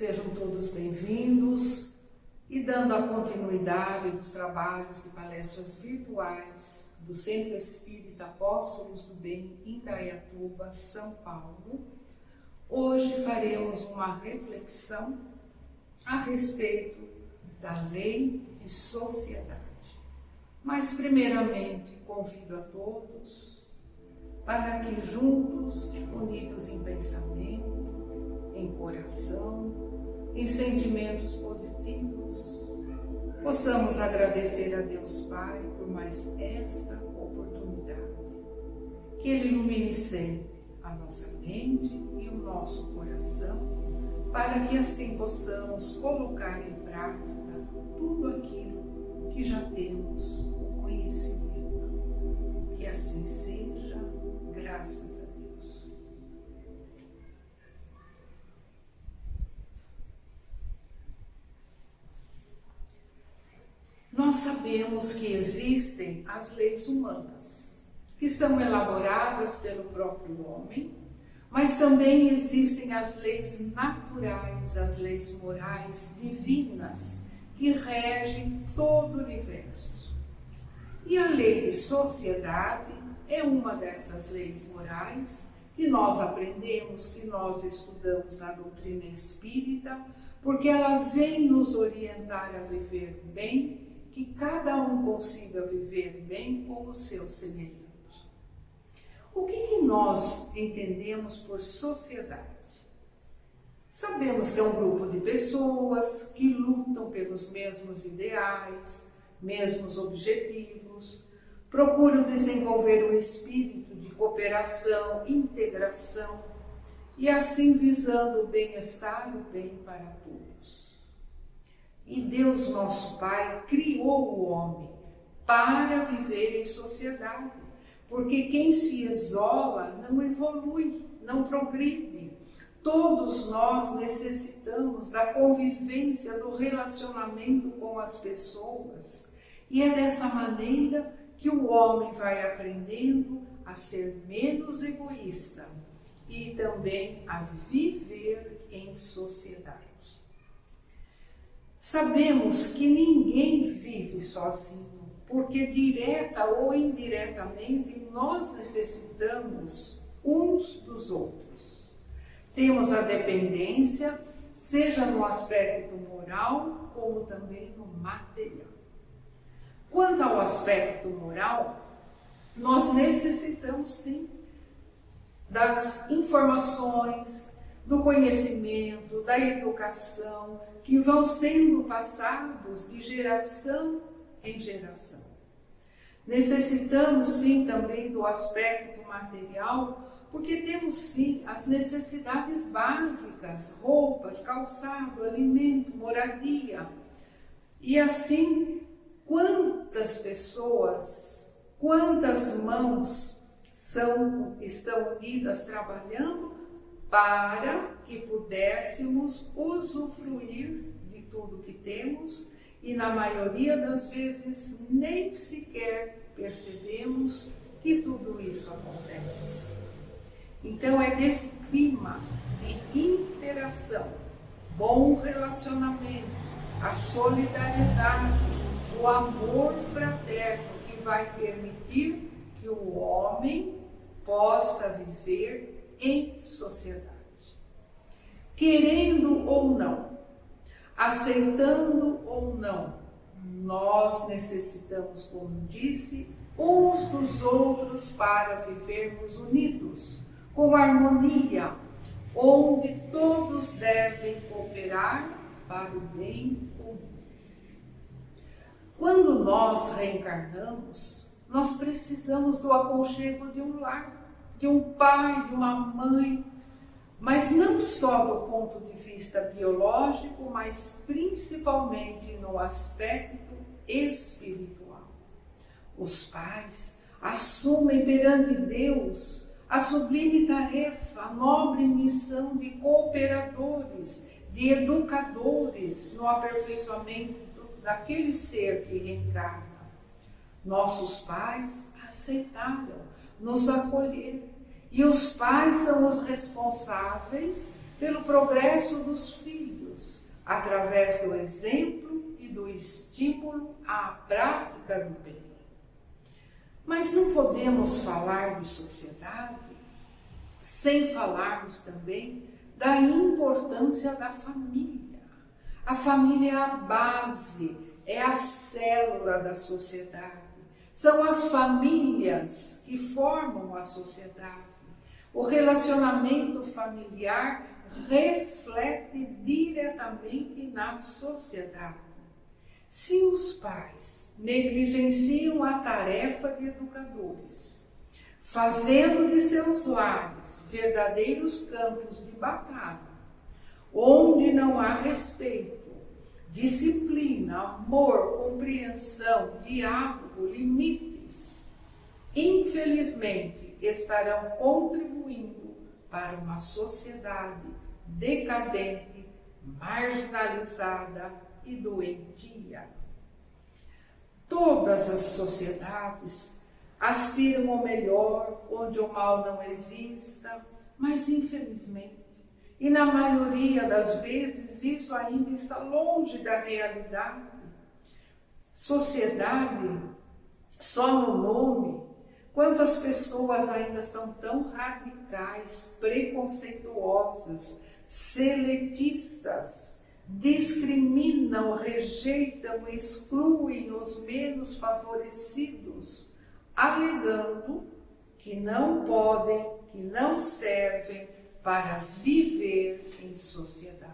Sejam todos bem-vindos e dando a continuidade dos trabalhos de palestras virtuais do Centro Espírita Apóstolos do Bem, Indaiatuba, São Paulo. Hoje faremos uma reflexão a respeito da lei de sociedade. Mas, primeiramente, convido a todos para que juntos, unidos em pensamento, em coração, em sentimentos positivos, possamos agradecer a Deus Pai por mais esta oportunidade. Que Ele ilumine sempre a nossa mente e o nosso coração, para que assim possamos colocar em prática tudo aquilo que já temos o conhecimento. Que assim seja, graças a Deus. Nós sabemos que existem as leis humanas, que são elaboradas pelo próprio homem, mas também existem as leis naturais, as leis morais divinas, que regem todo o universo. E a lei de sociedade é uma dessas leis morais que nós aprendemos, que nós estudamos na doutrina espírita, porque ela vem nos orientar a viver bem, que cada um consiga viver bem com o seu semelhante. O que nós entendemos por sociedade? Sabemos que é um grupo de pessoas que lutam pelos mesmos ideais, mesmos objetivos, procuram desenvolver um espírito de cooperação, integração, e assim visando o bem-estar e o bem para todos. E Deus, nosso Pai, criou o homem para viver em sociedade, porque quem se isola não evolui, não progride. Todos nós necessitamos da convivência, do relacionamento com as pessoas. E é dessa maneira que o homem vai aprendendo a ser menos egoísta e também a viver em sociedade. Sabemos que ninguém vive sozinho, porque direta ou indiretamente nós necessitamos uns dos outros. Temos a dependência, seja no aspecto moral, como também no material. Quanto ao aspecto moral, nós necessitamos sim das informações, do conhecimento, da educação, que vão sendo passados de geração em geração. Necessitamos sim também do aspecto material, porque temos sim as necessidades básicas, roupas, calçado, alimento, moradia. E assim, quantas pessoas, quantas mãos estão unidas trabalhando para que pudéssemos usufruir de tudo que temos e, na maioria das vezes, nem sequer percebemos que tudo isso acontece. Então, é desse clima de interação, bom relacionamento, a solidariedade, o amor fraterno que vai permitir que o homem possa viver em sociedade. Querendo ou não, aceitando ou não, nós necessitamos, como disse, uns dos outros para vivermos unidos, com harmonia, onde todos devem cooperar para o bem comum. Quando nós reencarnamos, nós precisamos do aconchego de um lar, de um pai, de uma mãe, mas não só do ponto de vista biológico, mas principalmente no aspecto espiritual. Os pais assumem perante Deus a sublime tarefa, a nobre missão de cooperadores, de educadores no aperfeiçoamento daquele ser que reencarna. Nossos pais aceitaram nos acolher. E os pais são os responsáveis pelo progresso dos filhos. através do exemplo e do estímulo à prática do bem. Mas não podemos falar de sociedade sem falarmos também da importância da família. A família é a base, é a célula da sociedade. São as famílias que formam a sociedade. O relacionamento familiar reflete diretamente na sociedade. Se os pais negligenciam a tarefa de educadores, fazendo de seus lares verdadeiros campos de batalha, onde não há respeito, disciplina, amor, compreensão, diálogo, limites, infelizmente estarão contribuindo para uma sociedade decadente, marginalizada e doentia. Todas as sociedades aspiram ao melhor, onde o mal não exista, mas infelizmente, e na maioria das vezes, isso ainda está longe da realidade. Sociedade, só no nome. Quantas pessoas ainda são tão radicais, preconceituosas, seletistas, discriminam, rejeitam, excluem os menos favorecidos, alegando que não podem, que não servem para viver em sociedade.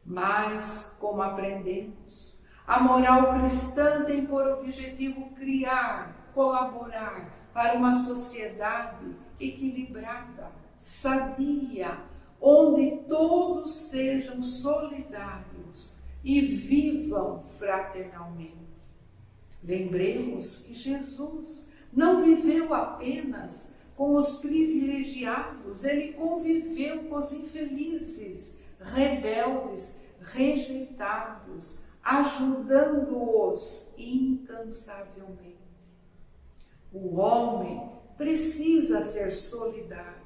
Mas, como aprendemos, a moral cristã tem por objetivo criar, colaborar para uma sociedade equilibrada, sadia, onde todos sejam solidários e vivam fraternalmente. Lembremos que Jesus não viveu apenas com os privilegiados, ele conviveu com os infelizes, rebeldes, rejeitados, ajudando-os incansavelmente. O homem precisa ser solidário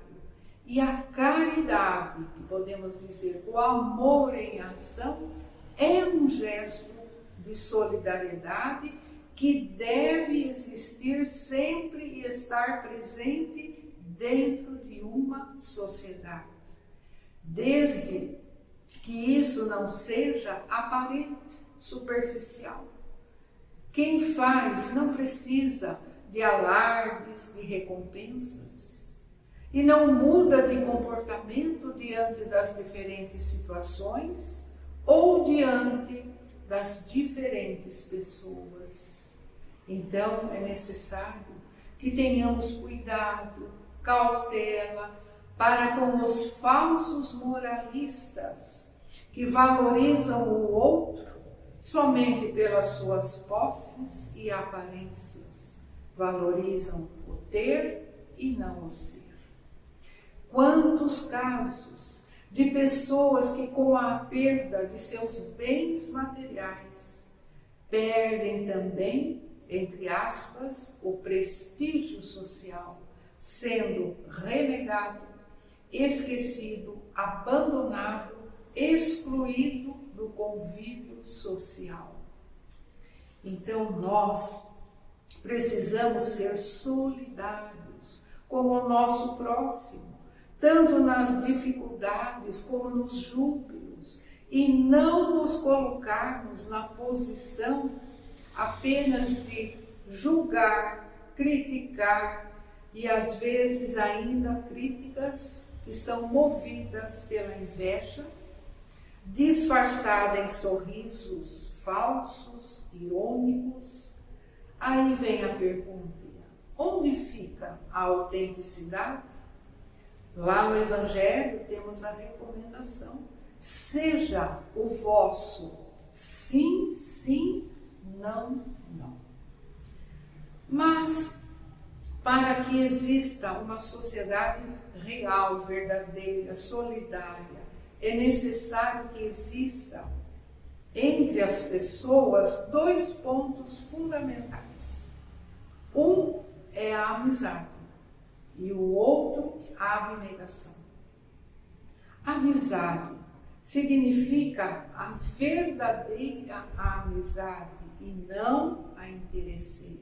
e a caridade, que podemos dizer, o amor em ação, é um gesto de solidariedade que deve existir sempre e estar presente dentro de uma sociedade. Desde que isso não seja aparente, superficial. Quem faz não precisa de alardes, de recompensas, e não muda de comportamento diante das diferentes situações ou diante das diferentes pessoas. Então, é necessário que tenhamos cuidado, cautela, para com os falsos moralistas que valorizam o outro somente pelas suas posses e aparências. Valorizam o ter e não o ser. Quantos casos de pessoas que, com a perda de seus bens materiais, perdem também, entre aspas, o prestígio social, sendo renegado, esquecido, abandonado, excluído do convívio social. Então nós precisamos ser solidários com o nosso próximo, tanto nas dificuldades como nos júbilos, e não nos colocarmos na posição apenas de julgar, criticar, e às vezes ainda críticas que são movidas pela inveja, disfarçada em sorrisos falsos, irônicos. Aí vem a pergunta: onde fica a autenticidade? Lá no Evangelho temos a recomendação: seja o vosso sim, sim, não, não. Mas, para que exista uma sociedade real, verdadeira, solidária, é necessário que exista entre as pessoas dois pontos fundamentais. Um é a amizade e o outro a abnegação. A amizade significa a verdadeira amizade e não a interesseira.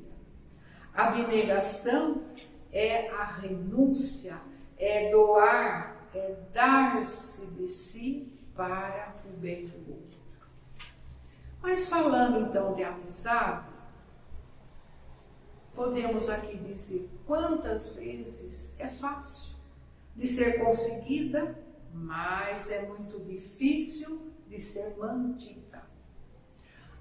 Abnegação é a renúncia, é doar, é dar-se de si para o bem do outro. Mas falando então de amizade, podemos aqui dizer quantas vezes é fácil de ser conseguida, mas é muito difícil de ser mantida.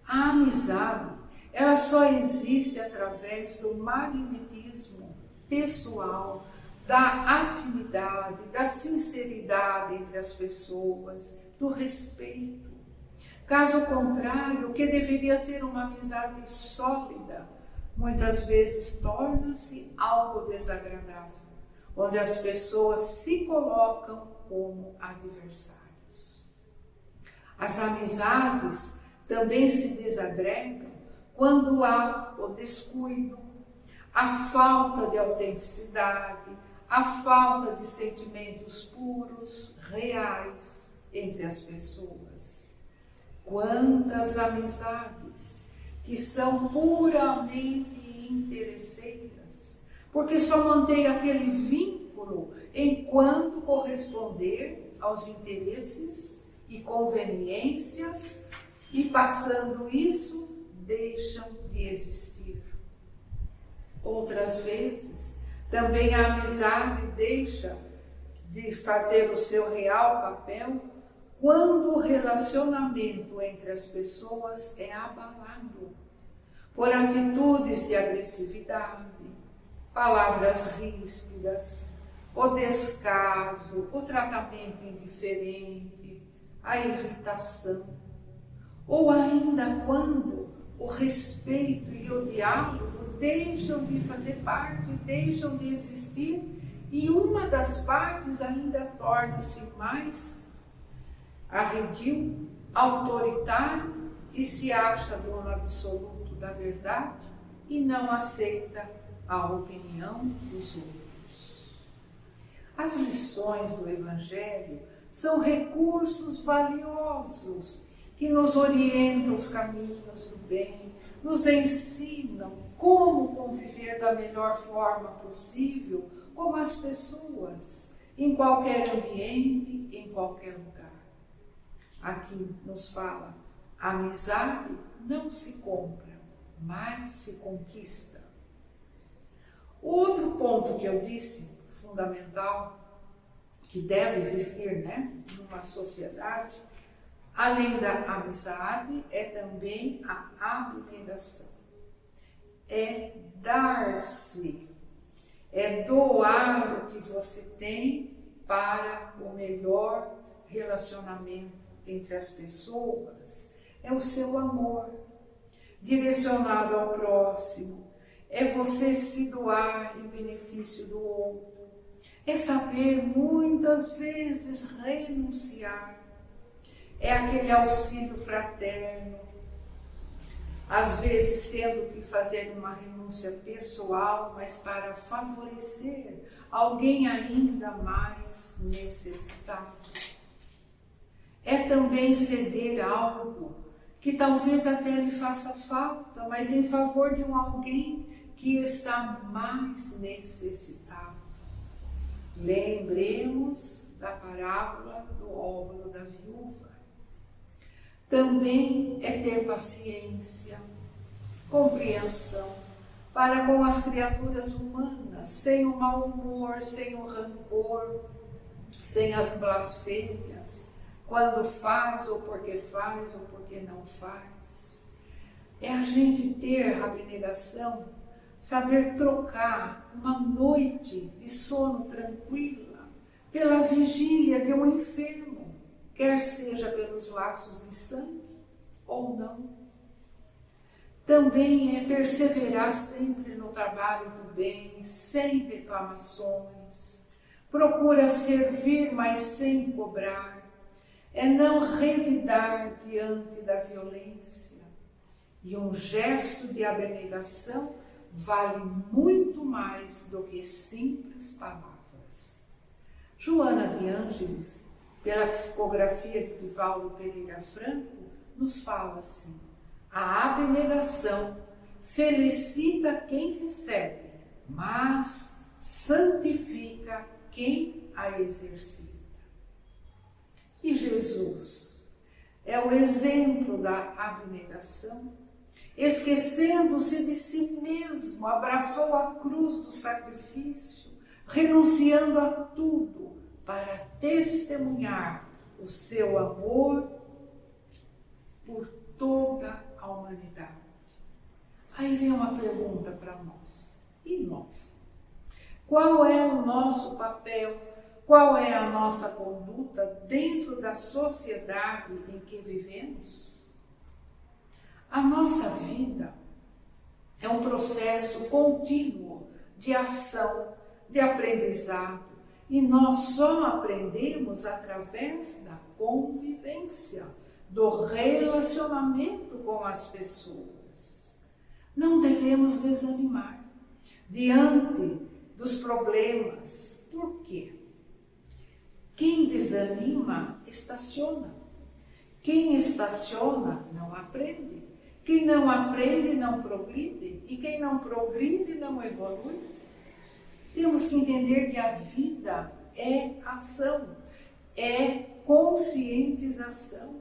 A amizade, ela só existe através do magnetismo pessoal, da afinidade, da sinceridade entre as pessoas, do respeito. Caso contrário, o que deveria ser uma amizade sólida, muitas vezes torna-se algo desagradável, onde as pessoas se colocam como adversários. As amizades também se desagregam quando há o descuido, a falta de autenticidade, a falta de sentimentos puros, reais entre as pessoas. Quantas amizades que são puramente interesseiras, porque só mantém aquele vínculo enquanto corresponder aos interesses e conveniências, e passando isso, deixam de existir. Outras vezes, também a amizade deixa de fazer o seu real papel quando o relacionamento entre as pessoas é abalado por atitudes de agressividade, palavras ríspidas, o descaso, o tratamento indiferente, a irritação, ou ainda quando o respeito e o diálogo deixam de fazer parte, deixam de existir, e uma das partes ainda torna-se mais arredio, autoritário e se acha dono absoluto da verdade e não aceita a opinião dos outros. As lições do Evangelho são recursos valiosos que nos orientam os caminhos do bem, nos ensinam como conviver da melhor forma possível com as pessoas, em qualquer ambiente, em qualquer lugar. Aqui nos fala, a amizade não se compra, mas se conquista. Outro ponto que eu disse, fundamental, que deve existir, numa sociedade, além da amizade, é também a abnegação. É dar-se, é doar o que você tem para o melhor relacionamento entre as pessoas, é o seu amor direcionado ao próximo, é você se doar em benefício do outro, é saber muitas vezes renunciar, é aquele auxílio fraterno, às vezes tendo que fazer uma renúncia pessoal, mas para favorecer alguém ainda mais necessitado. É também ceder algo que talvez até lhe faça falta, mas em favor de alguém que está mais necessitado. Lembremos da parábola do óbolo da viúva. Também é ter paciência, compreensão para com as criaturas humanas, sem o mau humor, sem o rancor, sem as blasfêmias, quando faz ou porque não faz. É a gente ter abnegação, saber trocar uma noite de sono tranquila pela vigília de um enfermo, quer seja pelos laços de sangue ou não. Também é perseverar sempre no trabalho do bem, sem reclamações. Procura servir, mas sem cobrar. É não revidar diante da violência. E um gesto de abnegação vale muito mais do que simples palavras. Joana de Ângeles, pela psicografia de Divaldo Pereira Franco, nos fala assim: a abnegação felicita quem recebe, mas santifica quem a exercita. E Jesus é o exemplo da abnegação. Esquecendo-se de si mesmo, abraçou a cruz do sacrifício, renunciando a tudo para testemunhar o seu amor por toda a humanidade. Aí vem uma pergunta para nós. E nós? Qual é o nosso papel? Qual é a nossa conduta dentro da sociedade em que vivemos? A nossa vida é um processo contínuo de ação, de aprendizado, e nós só aprendemos através da convivência, do relacionamento com as pessoas. Não devemos desanimar diante dos problemas. Por quê? Quem desanima, estaciona. Quem estaciona, não aprende. Quem não aprende, não progride. E quem não progride, não evolui. Temos que entender que a vida é ação, é conscientização,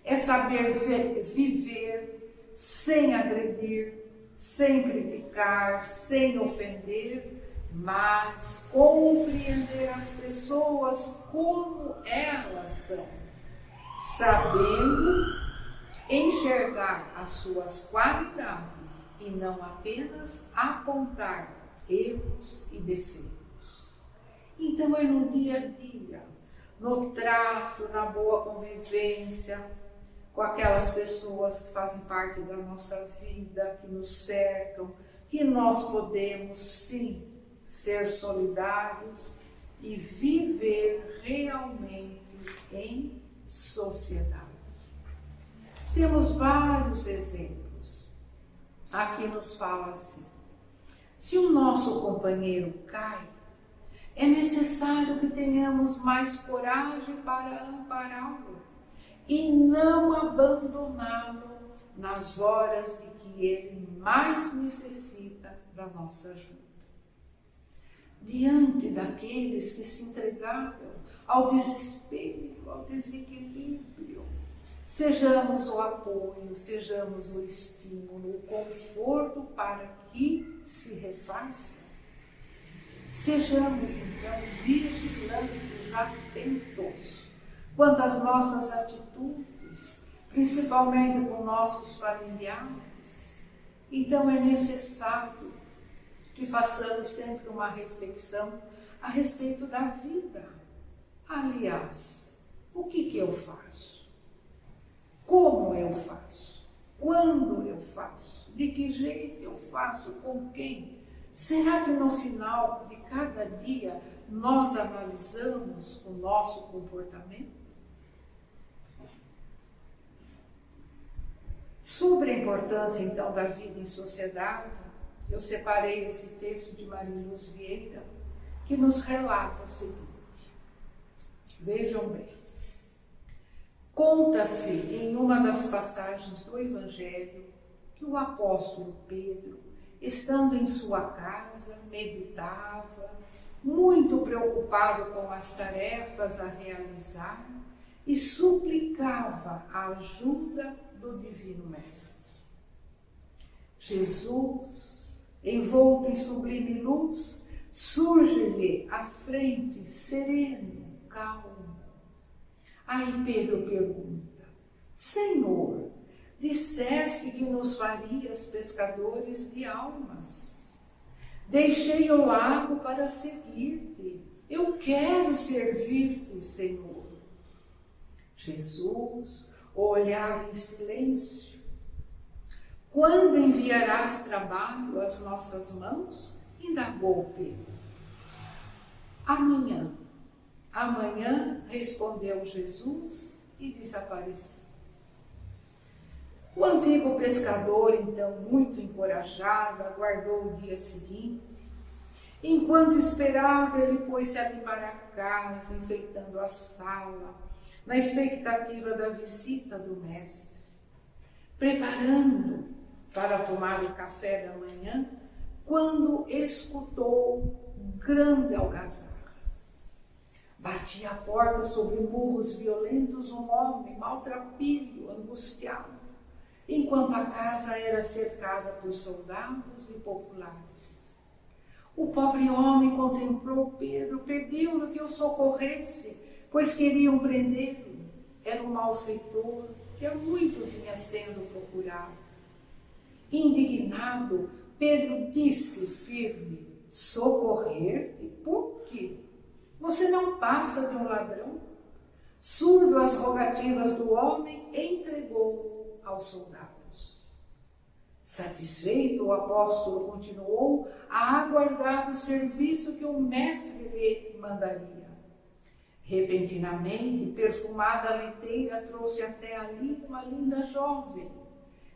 é saber viver sem agredir, sem criticar, sem ofender, mas compreender as pessoas como elas são, sabendo enxergar as suas qualidades e não apenas apontar erros e defeitos. Então é no dia a dia, no trato, na boa convivência com aquelas pessoas que fazem parte da nossa vida, que nos cercam, que nós podemos sim ser solidários e viver realmente em sociedade. Temos vários exemplos. Aqui nos fala assim: se o nosso companheiro cai, é necessário que tenhamos mais coragem para ampará-lo e não abandoná-lo nas horas de que ele mais necessita da nossa ajuda. Diante daqueles que se entregaram ao desespero, ao desequilíbrio, sejamos o apoio, sejamos o estímulo, o conforto para que se refaça. Sejamos, então, vigilantes, atentos quanto às nossas atitudes, principalmente com nossos familiares. Então é necessário que façamos sempre uma reflexão a respeito da vida. Aliás, o que eu faço? Como eu faço? Quando eu faço? De que jeito eu faço? Com quem? Será que no final de cada dia nós analisamos o nosso comportamento? Sobre a importância, então, da vida em sociedade, eu separei esse texto de Mariluz Vieira, que nos relata o seguinte. Vejam bem. Conta-se em uma das passagens do Evangelho que o apóstolo Pedro, estando em sua casa, meditava, muito preocupado com as tarefas a realizar, e suplicava a ajuda do Divino Mestre. Jesus, envolto em sublime luz, surge-lhe à frente, sereno, calmo. Aí Pedro pergunta: Senhor, disseste que nos farias pescadores de almas. Deixei o lago para seguir-te. Eu quero servir-te, Senhor. Jesus olhava em silêncio. Quando enviarás trabalho às nossas mãos? Indagou Pedro. Amanhã. Amanhã, respondeu Jesus e desapareceu. O antigo pescador, então, muito encorajado, aguardou o dia seguinte Enquanto esperava, ele pôs-se a limpar a casa, enfeitando a sala, na expectativa da visita do mestre. Preparando para tomar o café da manhã, quando escutou grande algazarra. Batia a porta sobre murros violentos um homem maltrapilho, angustiado, enquanto a casa era cercada por soldados e populares. O pobre homem contemplou Pedro, pedindo que o socorresse, pois queriam prendê-lo. Era um malfeitor que há muito vinha sendo procurado. Indignado, Pedro disse firme: socorrer-te? Por quê? Você não passa de um ladrão? Surdo às rogativas do homem, entregou-o aos soldados. Satisfeito, o apóstolo continuou a aguardar o serviço que o mestre lhe mandaria. Repentinamente, perfumada liteira trouxe até ali uma linda jovem.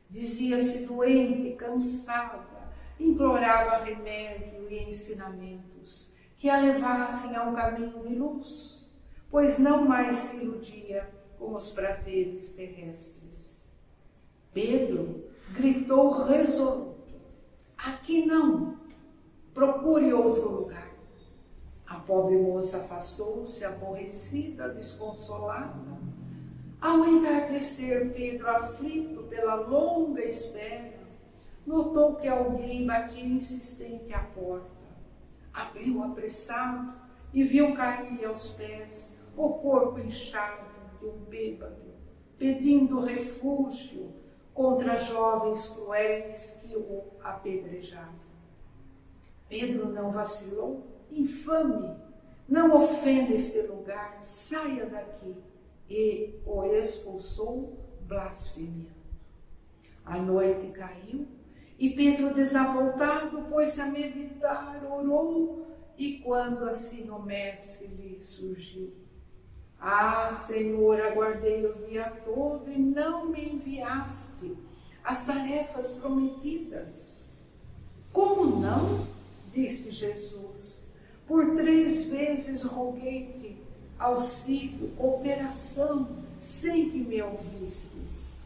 Dizia-se doente, cansada, implorava remédio e ensinamentos que a levassem a um caminho de luz, pois não mais se iludia com os prazeres terrestres. Pedro gritou resoluto: aqui não, procure outro lugar. A pobre moça afastou-se, aborrecida, desconsolada. Ao entardecer, Pedro, aflito pela longa espera, notou que alguém batia insistente à porta. Abriu apressado e viu cair-lhe aos pés o corpo inchado de um bêbado, pedindo refúgio contra jovens cruéis que o apedrejavam. Pedro não vacilou. Infame, não ofenda este lugar, saia daqui. E o expulsou, blasfemando. A noite caiu e Pedro, desapontado, pôs-se a meditar, orou, e quando assim o mestre lhe surgiu: ah, Senhor, aguardei o dia todo e não me enviaste as tarefas prometidas. Como não? Disse Jesus. Por 3 vezes roguei-te auxílio, cooperação, sem que me ouvistes.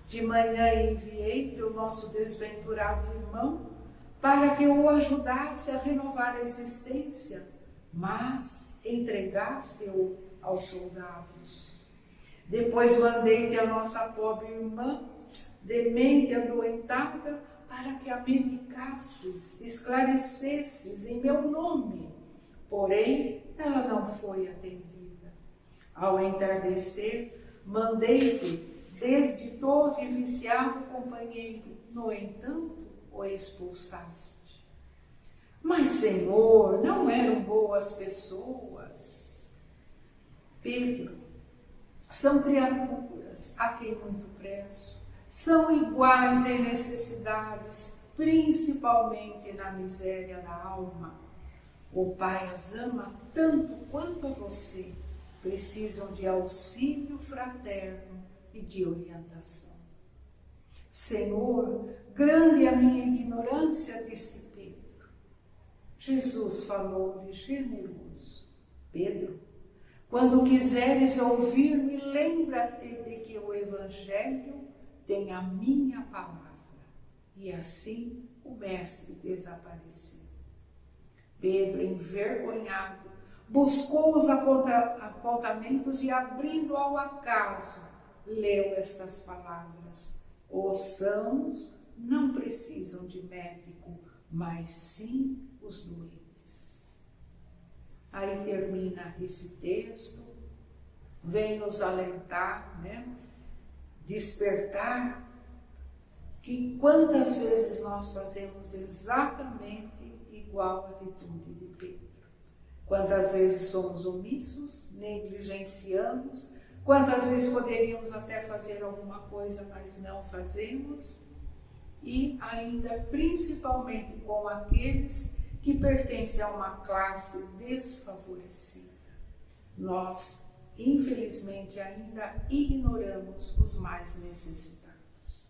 De manhã enviei-te o nosso desventurado irmão para que o ajudasse a renovar a existência, mas entregaste-o aos soldados. Depois mandei-te a nossa pobre irmã, demente e adoentada, para que a medicasses, esclarecesses em meu nome. Porém, ela não foi atendida. Ao entardecer, mandei-te desditoso e viciado companheiro, no entanto, o expulsaste. Mas, Senhor, não eram boas pessoas. Pedro, são criaturas a quem muito prezo, são iguais em necessidades, principalmente na miséria da alma. O Pai as ama tanto quanto a você, precisam de auxílio fraterno e de orientação. Senhor, grande é a minha ignorância, disse Pedro. Jesus falou-lhe generoso: Pedro, quando quiseres ouvir-me, lembra-te de que o Evangelho tem a minha palavra. E assim o mestre desapareceu. Pedro, envergonhado, buscou os apontamentos e, abrindo ao acaso, leu estas palavras: os sãos não precisam de médico, mas sim os doentes. Aí termina esse texto, vem nos alentar, despertar, que quantas vezes nós fazemos exatamente igual a atitude de Pedro. Quantas vezes somos omissos, negligenciamos, quantas vezes poderíamos até fazer alguma coisa, mas não fazemos, e ainda principalmente com aqueles que pertencem a uma classe desfavorecida. Nós, infelizmente, ainda ignoramos os mais necessitados.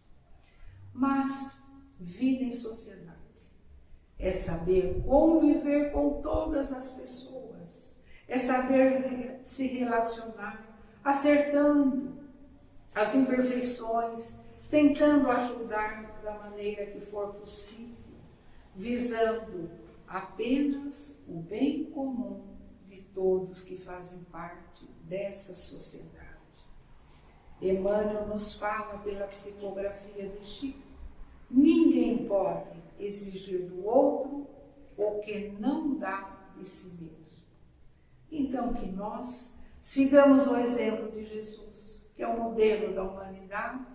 Mas vida em sociedade, é saber conviver com todas as pessoas, é saber se relacionar, acertando as imperfeições, tentando ajudar da maneira que for possível, visando apenas o bem comum de todos que fazem parte dessa sociedade. Emmanuel nos fala pela psicografia de Chico: ninguém pode exigir do outro o que não dá de si mesmo. Então que nós sigamos o exemplo de Jesus, que é o modelo da humanidade.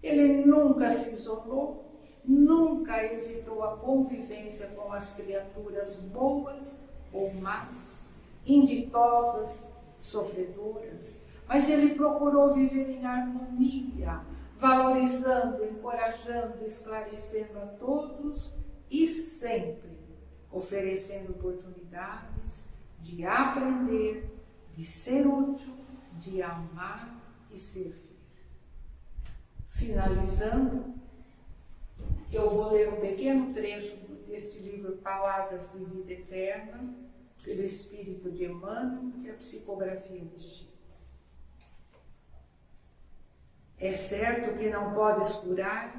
Ele nunca se isolou, nunca evitou a convivência com as criaturas boas ou más, inditosas, sofredoras, mas ele procurou viver em harmonia, valorizando, encorajando, esclarecendo a todos e sempre oferecendo oportunidades de aprender, de ser útil, de amar e servir. Finalizando, eu vou ler um pequeno trecho deste livro Palavras de Vida Eterna, pelo Espírito de Emmanuel, que é a psicografia de Chico. É certo que não podes curar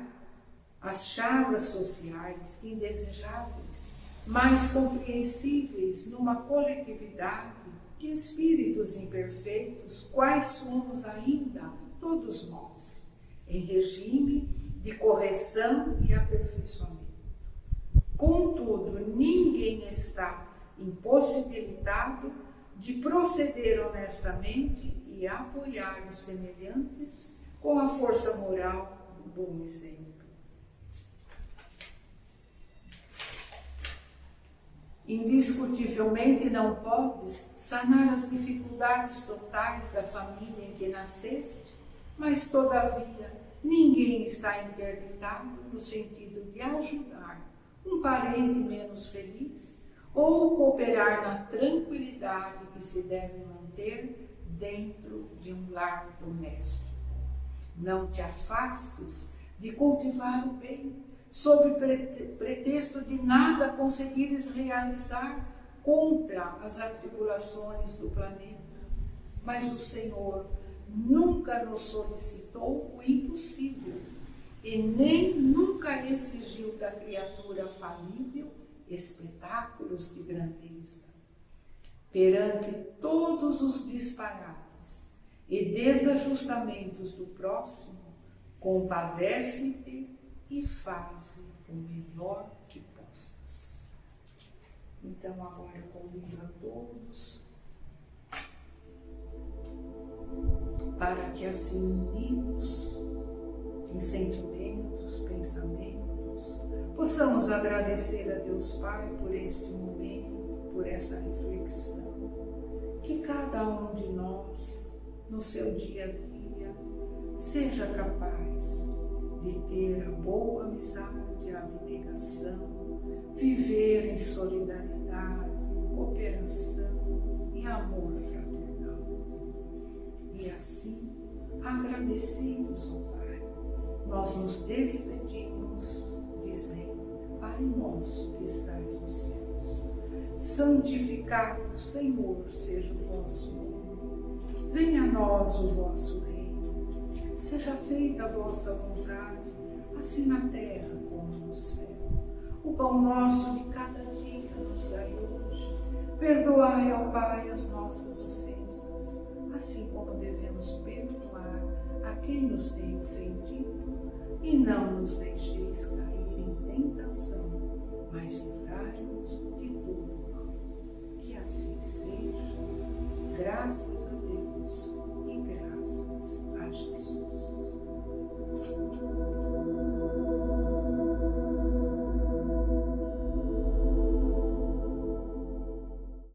as chagas sociais indesejáveis, mas compreensíveis numa coletividade de espíritos imperfeitos, quais somos ainda todos nós, em regime de correção e aperfeiçoamento. Contudo, ninguém está impossibilitado de proceder honestamente e apoiar os semelhantes com a força moral do bom exemplo. Indiscutivelmente não podes sanar as dificuldades totais da família em que nasceste, mas, todavia, ninguém está interditado no sentido de ajudar um parente menos feliz ou cooperar na tranquilidade que se deve manter dentro de um lar doméstico. Não te afastes de cultivar o bem, sob pretexto de nada conseguires realizar contra as atribulações do planeta. Mas o Senhor nunca nos solicitou o impossível e nem nunca exigiu da criatura falível espetáculos de grandeza. Perante todos os disparates e desajustamentos do próximo, compadece-te e faze o melhor que possas. Então agora eu convido a todos para que assim unidos em sentimentos, pensamentos, possamos agradecer a Deus Pai por este momento, por essa reflexão, que cada um de nós, no seu dia a dia, seja capaz de ter a boa amizade, a abnegação, viver em solidariedade, cooperação e amor fraternal. E assim, agradecidos, ó Pai, nós nos despedimos dizendo: Pai nosso que estais nos céus, santificado, Senhor, seja o vosso nome. Venha a nós o vosso reino. Seja feita a vossa vontade, assim na terra como no céu. O pão nosso de cada dia nos dai hoje. Perdoai, ó Pai, as nossas ofensas, assim como devemos perdoar a quem nos tem ofendido. E não nos deixeis cair em tentação, mas livrai-nos de tudo mal. Que assim seja. Graças